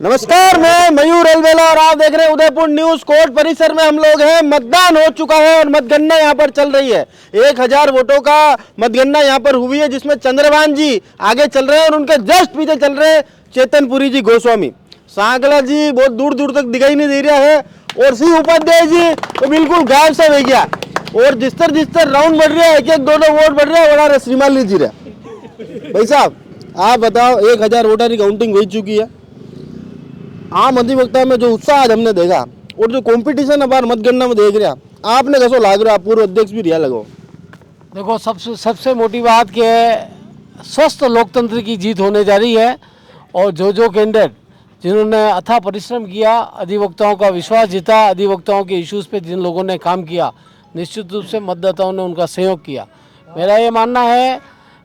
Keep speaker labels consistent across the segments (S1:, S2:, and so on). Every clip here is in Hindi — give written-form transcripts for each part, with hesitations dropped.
S1: नमस्कार, मैं मयूर अलवेला और आप देख रहे हैं उदयपुर न्यूज। कोर्ट परिसर में हम लोग हैं। मतदान हो चुका है और मतगणना यहाँ पर चल रही है। 1000 वोटों का मतगणना यहाँ पर हुई है, जिसमें चंद्रभान जी आगे चल रहे हैं और उनके जस्ट पीछे चल रहे हैं चेतनपुरी जी गोस्वामी। सांकला जी बहुत दूर दूर तक दिखाई नहीं दे रहा है और सी उपाध्याय जी तो बिल्कुल गायब सा हो गया। और जिस तरह राउंड बढ़ रहा है, एक एक दो वोट बढ़ रहा है, बड़ा श्रीमान जी रहा। भाई साहब आप बताओ, 1000 वोटर की काउंटिंग हो चुकी है। आम अधिवक्ता में जो उत्साह आज हमने देखा और जो कंपटीशन अब मतगणना में देख रहा, आपने कैसो लाग रहा? पूर्व अध्यक्ष भी रिया लगो।
S2: देखो, सबसे मोटी बात कि स्वस्थ लोकतंत्र की जीत होने जा रही है और जो कैंडिडेट जिन्होंने अथाह परिश्रम किया, अधिवक्ताओं का विश्वास जीता, अधिवक्ताओं के इश्यूज़ पे जिन लोगों ने काम किया, निश्चित रूप से मतदाताओं ने उनका सहयोग किया। मेरा ये मानना है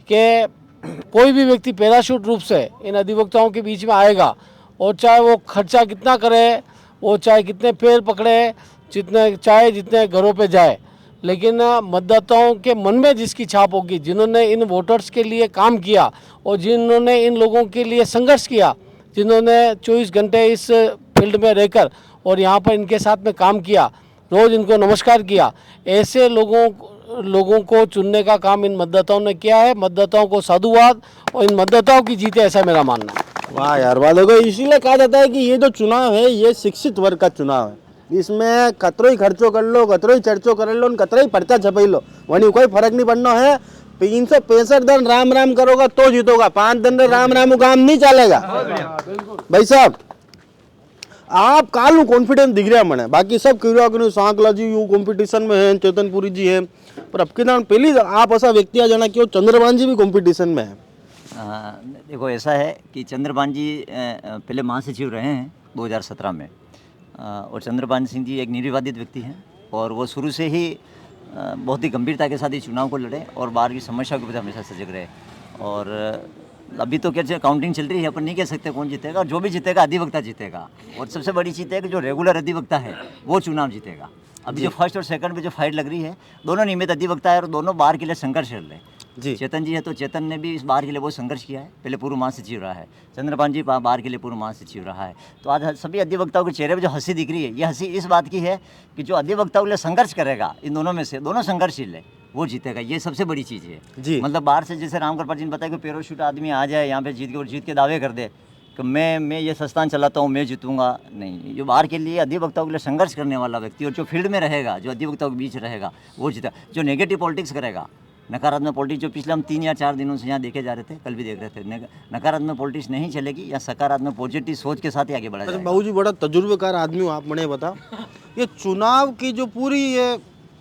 S2: कि कोई भी व्यक्ति पैराशूट रूप से इन अधिवक्ताओं के बीच में आएगा और चाहे वो खर्चा कितना करे, वो चाहे कितने पैर पकड़े, जितने घरों पे जाए, लेकिन मतदाताओं के मन में जिसकी छाप होगी, जिन्होंने इन वोटर्स के लिए काम किया और जिन्होंने इन लोगों के लिए संघर्ष किया, जिन्होंने 24 घंटे इस फील्ड में रहकर और यहाँ पर इनके साथ में काम किया, रोज़ इनको नमस्कार किया, ऐसे लोगों को चुनने का काम इन मतदाताओं ने किया है। मतदाताओं को साधुवाद और इन मतदाताओं की जीत है, ऐसा मेरा मानना है।
S1: वाह यार, वाह। देखो, इसीलिए कहा जाता है कि ये जो चुनाव है ये शिक्षित वर्ग का चुनाव है। इसमें कतरो ही खर्चो कर लो, कतरो ही चर्चो कर लो, कतरो ही पर्चा छपाई लो, वहीं कोई फर्क नहीं पड़ना है। 365 दिन राम राम करोगा तो जीतोगा, 5 दिन राम राम काम नहीं चलेगा। भाई साहब आप कालू कॉन्फिडेंस दिख रहा है मैंने, बाकी सब क्यों सांकला जी यू कंपटीशन में है, चेतनपुरी जी है, पर अब के दान पहली आप ऐसा व्यक्ति आ जाना कि चंद्रभान जी भी कंपटीशन में है।
S3: देखो, ऐसा है कि चंद्रभान जी पहले महासचिव रहे हैं 2017 में, और चंद्रभान सिंह जी एक निर्विवादित व्यक्ति हैं और वो शुरू से ही बहुत ही गंभीरता के साथ ये चुनाव को लड़े और बाहर की समस्या के प्रति हमेशा सजग रहे। और अभी तो क्या काउंटिंग चल रही है, अपन नहीं कह सकते कौन जीतेगा, जो भी जीतेगा अधिवक्ता जीतेगा। और सबसे बड़ी चीज़ है कि जो रेगुलर अधिवक्ता है वो चुनाव जीतेगा। अभी जो फर्स्ट और सेकंड में जो फाइट लग रही है, दोनों नियमित अधिवक्ता है और दोनों बार के लिए संघर्ष कर रहे हैं। जी, चेतन जी है तो चेतन ने भी इस बार के लिए बहुत संघर्ष किया है, पहले पूर्व महासचिव रहा है। चंद्रभान जी बार के लिए पूर्व महासचिव रहा है। तो आज सभी अधिवक्ताओं के चेहरे पर जो हंसी दिख रही है, ये हंसी इस बात की है कि जो अधिवक्ताओं के लिए संघर्ष करेगा, इन दोनों में से दोनों संघर्षशील है, वो जीतेगा। ये सबसे बड़ी चीज़ है जी। मतलब बाहर से जैसे राम कृपाल जी ने बताया कि पैराशूट आदमी आ जाए यहाँ पे जीत के दावे कर दे कि मैं ये संस्थान चलाता हूँ, मैं जीतूंगा, नहीं। जो बाहर के लिए अधिवक्ताओं के लिए संघर्ष करने वाला व्यक्ति और जो फील्ड में रहेगा, जो अधिवक्ताओं के बीच रहेगा, वो जीता। जो नेगेटिव पॉलिटिक्स करेगा, नकारात्मक पॉलिटिक्स, जो पिछले हम 3 या 4 दिनों से यहाँ देखे जा रहे थे, कल भी देख रहे थे, नकारात्मक पॉलिटिक्स नहीं चलेगी, या सकारात्मक पॉजिटिव सोच के साथ ही आगे बढ़ा जाएगा।
S1: बाबू जी बड़ा तजुर्बेकार आदमी हो आप, मैंने बताओ ये चुनाव की जो पूरी ये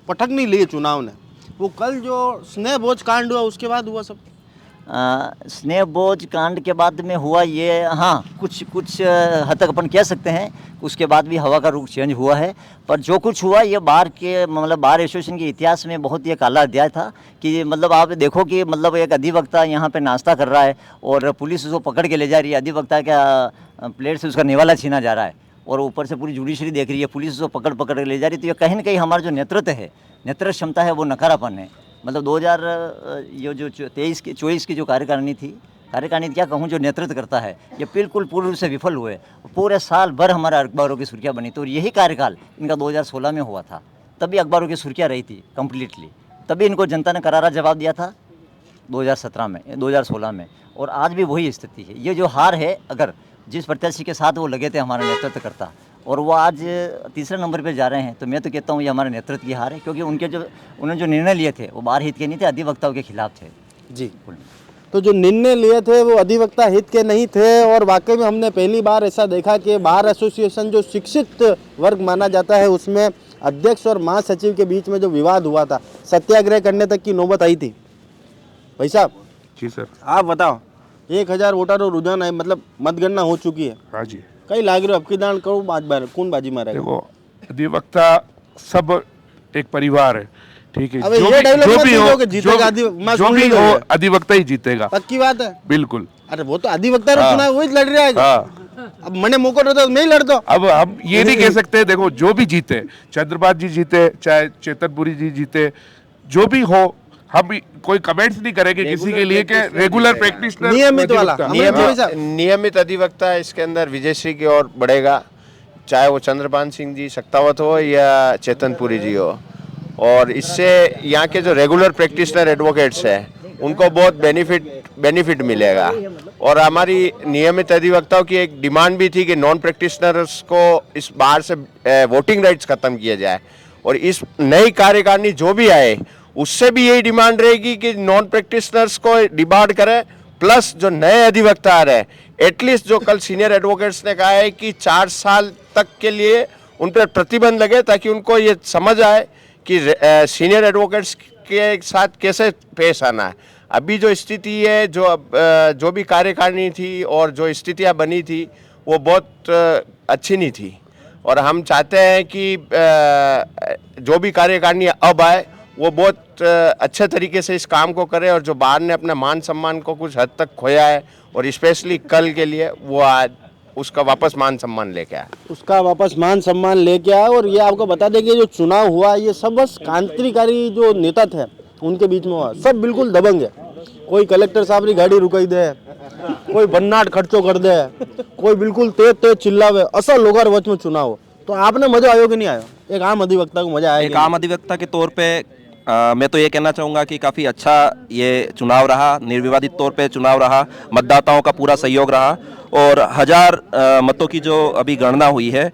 S1: पटक नहीं ली चुनाव ने, वो कल जो स्नेह भोज कांड हुआ उसके बाद हुआ सब।
S3: स्नेह बोझ कांड के बाद में हुआ ये, हाँ, कुछ हद तक अपन कह सकते हैं, उसके बाद भी हवा का रुख चेंज हुआ है। पर जो कुछ हुआ ये बार एसोसिएशन के इतिहास में बहुत ही काला अध्याय था कि मतलब आप देखो कि मतलब एक अधिवक्ता यहाँ पे नाश्ता कर रहा है और पुलिस उसको पकड़ के ले जा रही है, अधिवक्ता का प्लेट से उसका निवाला छीना जा रहा है और ऊपर से पूरी जुडिशरी देख रही है, पुलिस उसको पकड़ के ले जा रही है। तो ये कहीं ना कहीं हमारा जो नेतृत्व क्षमता है वो नकारापन है। मतलब 2024 की जो कार्यकारिणी क्या कहूँ, जो नेतृत्व करता है, ये बिल्कुल पूर्ण रूप से विफल हुए। पूरे साल भर हमारे अखबारों की सुर्खियाँ बनी। तो यही कार्यकाल इनका 2016 में हुआ था, तभी अखबारों की सुर्खियाँ रही थी कम्प्लीटली, तभी इनको जनता ने करारा जवाब दिया था 2016 में। और आज भी वही स्थिति है। ये जो हार है, अगर जिस प्रत्याशी के साथ वो लगे थे हमारा नेतृत्व करता, और वो आज तीसरे नंबर पे जा रहे हैं, तो मैं तो कहता हूँ ये हमारे नेतृत्व की हार है, क्योंकि उन्होंने जो निर्णय लिए थे वो बाहर हित के नहीं थे, अधिवक्ताओं के खिलाफ थे।
S1: जी, तो जो निर्णय लिए थे वो अधिवक्ता हित के नहीं थे। और वाकई में हमने पहली बार ऐसा देखा कि बार एसोसिएशन जो शिक्षित वर्ग माना जाता है, उसमें अध्यक्ष और महासचिव के बीच में जो विवाद हुआ था, सत्याग्रह करने तक की नौबत आई थी। भाई साहब
S4: जी सर,
S1: आप बताओ, 1000 वोटर और रुझान है, मतलब मतगणना हो चुकी है।
S4: हाँ जी,
S1: कई लाग रहे हो अब की दान करो, कौन बाजी मारेगा?
S4: देखो, अधिवक्ता सब एक परिवार है, ठीक है।
S1: अबे
S4: जो
S1: ये डायलॉग मत
S4: भी
S1: बोलो कि जीतेगा
S4: जो भी हो अधिवक्ता ही जीतेगा,
S1: पक्की बात है।
S4: बिल्कुल।
S1: अरे वो तो अधिवक्ता चुनाव वही लड़ रहा है।
S4: हाँ,
S1: अब मैंने मौका रहता मैं ही लड़ता।
S4: अब हम ये नहीं कह सकते, देखो जो भी जीते, चंद्रभान जी जीते चाहे चेतनपुरी जी जीते, जो भी हो, हम कोई कमेंट्स नहीं करेंगे किसी के लिए कि रेगुलर प्रैक्टिशनर
S1: नियमित वाला
S5: नियमित अधिवक्ता इसके अंदर विजयश्री की ओर बढ़ेगा, चाहे वो चंद्रभान सिंह जी शक्तावत हो या चेतनपुरी जी हो। और इससे यहाँ के जो रेगुलर प्रैक्टिशनर एडवोकेट्स हैं उनको बहुत बेनिफिट मिलेगा। और हमारी नियमित अधिवक्ताओं की एक डिमांड भी थी कि नॉन प्रैक्टिशनर्स को इस बार से वोटिंग राइट्स खत्म किया जाए। और इस नई कार्यकारिणी जो भी आए उससे भी यही डिमांड रहेगी कि नॉन प्रैक्टिशनर्स को डिबार्ड करें, प्लस जो नए अधिवक्ता आ रहे हैं एटलीस्ट जो कल सीनियर एडवोकेट्स ने कहा है कि 4 साल तक के लिए उन पर प्रतिबंध लगे, ताकि उनको ये समझ आए कि सीनियर एडवोकेट्स के साथ कैसे पेश आना है। अभी जो स्थिति है, जो भी कार्यकारिणी थी और जो स्थितियाँ बनी थी वो बहुत अच्छी नहीं थी। और हम चाहते हैं कि जो भी कार्यकारिणी अब आए वो बहुत अच्छे तरीके से इस काम को करे, और जो बाहर ने अपना मान सम्मान को कुछ हद तक खोया है और स्पेशली कल के लिए वो आज उसका वापस मान सम्मान लेके आया।
S1: उसका वापस मान सम्मान लेके आया। और ये आपको बता दें कि जो चुनाव हुआ ये सब बस क्रांतिकारी जो नेता थे उनके बीच में हुआ। सब बिल्कुल दबंग है। कोई कलेक्टर साहब की गाड़ी रुकाई दे, कोई भन्नाट खर्चो कर दे, कोई बिल्कुल तेज चिल्लावे, असा लोगार वच में चुनाव हो। तो आपने मजा आयो कि नहीं आयो? एक आम अधिवक्ता को मजा आया?
S6: एक आम अधिवक्ता के तौर पे मैं तो ये कहना चाहूँगा कि काफ़ी अच्छा ये चुनाव रहा, निर्विवादित तौर पे चुनाव रहा, मतदाताओं का पूरा सहयोग रहा और 1000 मतों की जो अभी गणना हुई है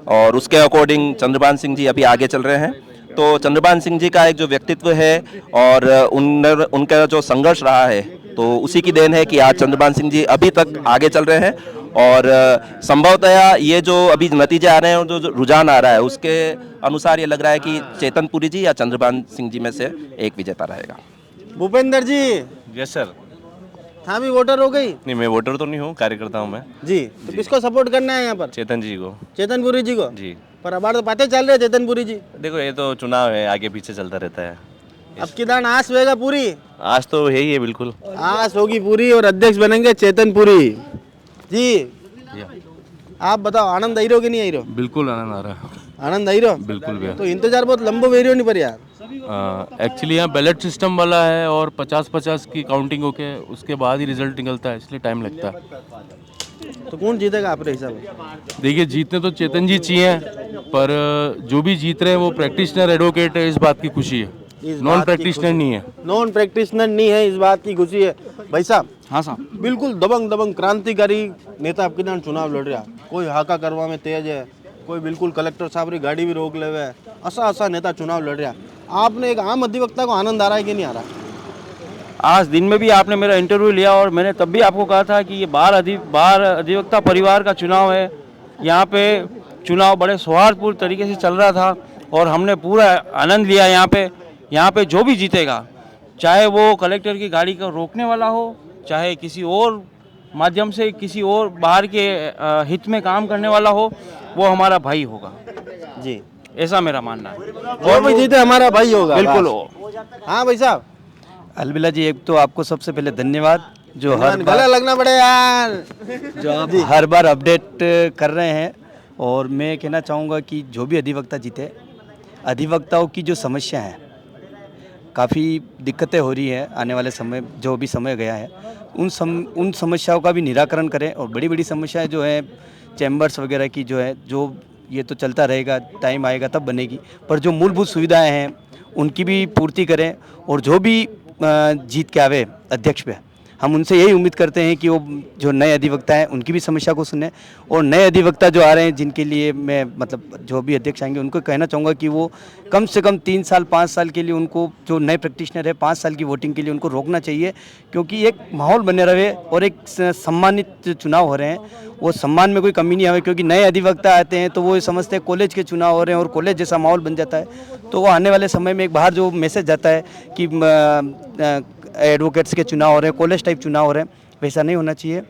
S6: और उसके अकॉर्डिंग चंद्रभान सिंह जी अभी आगे चल रहे हैं। तो चंद्रभान सिंह जी का एक जो व्यक्तित्व है और उनका जो संघर्ष रहा है, तो उसी की देन है कि आज चंद्रभान सिंह जी अभी तक आगे चल रहे हैं। और संभवतः ये जो अभी नतीजे आ रहे हैं और जो रुझान आ रहा है उसके अनुसार ये लग रहा है कि चेतनपुरी जी या चंद्रभान सिंह जी में से एक विजेता रहेगा।
S1: भूपेंद्र जी,
S7: यस सर।
S1: हाँ भी वोटर हो गई?
S7: नहीं, मैं वोटर तो नहीं हूँ, कार्यकर्ता हूँ मैं
S1: जी। तो किसको सपोर्ट करना है यहाँ पर?
S7: चेतन जी को।
S1: चेतनपुरी जी को?
S7: जी।
S1: पर अब तो बातें चल रही है चेतनपुरी जी।
S7: देखो ये तो चुनाव है, आगे पीछे चलता रहता है।
S1: अब की दान आस होएगा पूरी?
S7: आज तो है ही है, बिल्कुल
S1: आस होगी पूरी और अध्यक्ष बनेंगे चेतनपुरी जी। आप बताओ, आनंद आई रहो कि नहीं आई रहो?
S8: बिल्कुल आनंद आ रहा है।
S1: आनंद आई रहो?
S8: बिल्कुल भैया।
S1: तो इंतजार बहुत लंबो वेरी हो नहीं पर यार।
S8: एक्चुअली यहाँ बैलेट सिस्टम वाला है और 50-50 की काउंटिंग होके उसके बाद ही रिजल्ट निकलता है, इसलिए टाइम लगता है।
S1: तो कौन जीतेगा आपके हिसाब से?
S8: देखिए, जीतने तो चेतन जी चाहिए, पर जो भी जीत रहे हैं वो प्रैक्टिशनर एडवोकेट है, इस बात की खुशी है। नॉन प्रैक्टिशनर नहीं है।
S1: नॉन प्रैक्टिशनर नहीं है, इस बात की खुशी है। भाई साहब।
S2: हाँ साहब।
S1: बिल्कुल दबंग क्रांतिकारी नेता आपके नाम चुनाव लड़ रहा। कोई हाका करवा में तेज है, कोई बिल्कुल कलेक्टर साहब की गाड़ी भी रोक ले, ऐसा नेता चुनाव लड़ रहा। आपने एक आम अधिवक्ता को आनंद आ रहा है कि नहीं आ रहा?
S9: आज दिन में भी आपने मेरा इंटरव्यू लिया और मैंने तब भी आपको कहा था कि ये बार अधिवक्ता परिवार का चुनाव है। यहाँ पे चुनाव बड़े सौहार्दपूर्ण तरीके से चल रहा था और हमने पूरा आनंद लिया। यहाँ पे जो भी जीतेगा, चाहे वो कलेक्टर की गाड़ी को रोकने वाला हो, चाहे किसी और माध्यम से किसी और बाहर के हित में काम करने वाला हो, वो हमारा भाई होगा
S1: जी।
S9: ऐसा मेरा मानना है।
S1: और भी जीते हमारा भाई होगा।
S9: बिल्कुल।
S1: हाँ भाई साहब।
S10: अलबिला जी, एक तो आपको सबसे पहले धन्यवाद जो
S1: गला लगना पड़े यार,
S10: जो आप हर बार अपडेट कर रहे हैं। और मैं कहना चाहूँगा कि जो भी अधिवक्ता जीते, अधिवक्ताओं की जो समस्या है, काफ़ी दिक्कतें हो रही है आने वाले समय, जो भी समय गया है, उन समस्याओं का भी निराकरण करें। और बड़ी बड़ी समस्याएं जो है चैम्बर्स वगैरह की जो है, जो ये तो चलता रहेगा, टाइम आएगा तब बनेगी, पर जो मूलभूत सुविधाएं हैं उनकी भी पूर्ति करें। और जो भी जीत के आवे अध्यक्ष पे, हम उनसे यही उम्मीद करते हैं कि वो जो नए अधिवक्ता हैं उनकी भी समस्या को सुने। और नए अधिवक्ता जो आ रहे हैं, जिनके लिए मैं मतलब जो भी अध्यक्ष आएंगे उनको कहना चाहूँगा कि वो कम से कम 3 साल 5 साल के लिए, उनको जो नए प्रैक्टिशनर है 5 साल की वोटिंग के लिए उनको रोकना चाहिए, क्योंकि एक माहौल बने रहे और एक सम्मानित चुनाव हो रहे हैं, वो सम्मान में कोई कमी नहीं आवे। क्योंकि नए अधिवक्ता आते हैं तो वो समझते हैं कॉलेज के चुनाव हो रहे हैं और कॉलेज जैसा माहौल बन जाता है, तो वो आने वाले समय में एक बाहर जो मैसेज जाता है कि एडवोकेट्स के चुनाव हो रहे हैं, कॉलेज टाइप चुनाव हो रहे हैं, वैसा नहीं होना चाहिए।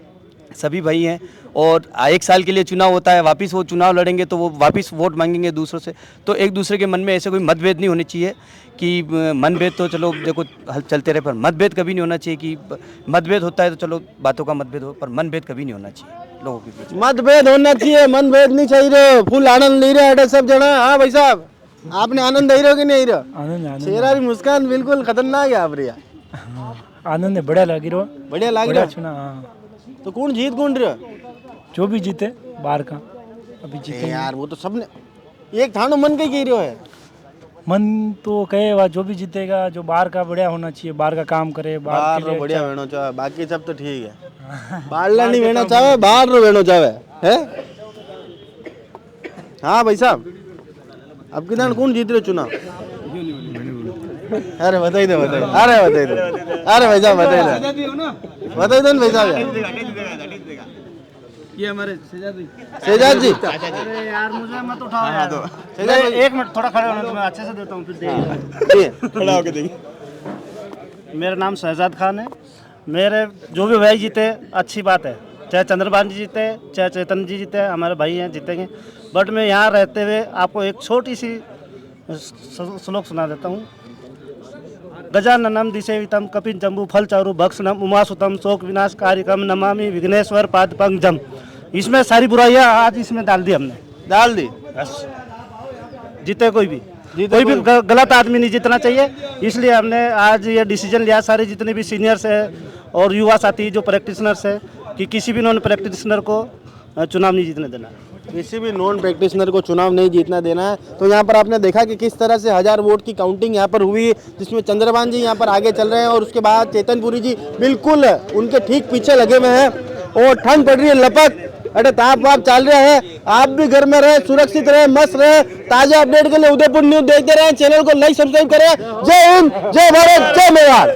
S10: सभी भाई हैं और 1 साल के लिए चुनाव होता है, वापस वो चुनाव लड़ेंगे तो वो वापस वोट मांगेंगे दूसरों से, तो एक दूसरे के मन में ऐसे कोई मतभेद नहीं होने चाहिए कि मनभेद तो चलो देखो हल चलते रहे, पर मतभेद कभी नहीं होना चाहिए। कि मतभेद होता है तो चलो बातों का मतभेद हो, पर मनभेद कभी नहीं होना चाहिए लोगों के बीच।
S1: मतभेद होना चाहिए, मनभेद नहीं चाहिए। फुल आनंद ले रहे हैं सब जना। हाँ भाई साहब। आपने आनंद आई रहो कि नहीं आई रहो?
S11: आनंद
S1: चेहरा की मुस्कान बिल्कुल खतरनाक है आप रिया।
S11: आनंद है, बढ़िया लगी रहो,
S1: बढ़िया लाग रहा
S11: चुना। हाँ,
S1: तो कौन जीत कौन रहा?
S11: जो भी जीते बाहर का अभी जीते
S1: यार वो तो सबने एक थानो मन के कह रहे हो है।
S11: मन तो कहेगा जो भी जीतेगा, जो बाहर का बढ़िया होना चाहिए, बाहर का काम करे,
S1: बाहर
S11: के
S1: रो
S11: लिए
S1: बढ़िया वेणो चाहे, बाकी सब तो ठीक है। बाहरला नहीं वेणो चाहे, बाहर रो वेणो चाहे है। हाँ भाई साहब, अब किधर कौन जीत रहे चुनाव? अरे बताइए दो, बताइए, अरे बताइए दो, अरे भाई साहब बताइए दो, बताइए दो भाई साहब।
S10: ये हमारे
S1: शेजाद जी,
S10: अरे यार मुझे मत उठाओ यार।
S1: एक
S10: मिनट थोड़ा खड़े होना, तो मैं अच्छे से देता हूँ फिर
S1: खड़ा होके देखिए।
S10: मेरा नाम शहजाद खान है। मेरे जो भी भाई जीते अच्छी बात है, चाहे चंद्रभान जी जीते चाहे चेतन जी जीते, हमारे भाई हैं जीतेंगे। बट मैं यहाँ रहते हुए आपको एक छोटी सी श्लोक सुना देता हूँ। गजाननम दिसेवितम कपिन जम्बू फल चारु भक्षणम उमासुतम शोक विनाश कार्यक्रम नमामि विघ्नेश्वर पाद पंकजम। इसमें सारी बुराइयां आज इसमें डाल दी हमने,
S1: डाल दी।
S10: बस जीते कोई भी गलत आदमी नहीं जीतना चाहिए, इसलिए हमने आज ये डिसीजन लिया। सारे जितने भी सीनियर्स है और युवा साथी जो प्रैक्टिशनर्स है कि किसी भी नॉन प्रैक्टिशनर को चुनाव नहीं जीतने देना,
S1: किसी भी नॉन प्रैक्टिशनर को चुनाव नहीं जीतना देना है। तो यहाँ पर आपने देखा कि किस तरह से 1000 वोट की काउंटिंग यहाँ पर हुई, जिसमें चंद्रभान जी यहाँ पर आगे चल रहे हैं और उसके बाद चेतनपुरी जी बिल्कुल उनके ठीक पीछे लगे हुए हैं। और ठंड पड़ रही है, लपक अरे ताप वाप चल रहा है। आप भी घर में रहे, सुरक्षित रहे, मस्त रहे। ताजा अपडेट के लिए उदयपुर न्यूज देखते रहे, चैनल को लाइक सब्सक्राइब करें। जय हिंद, जय भारत, जय मेवाड़।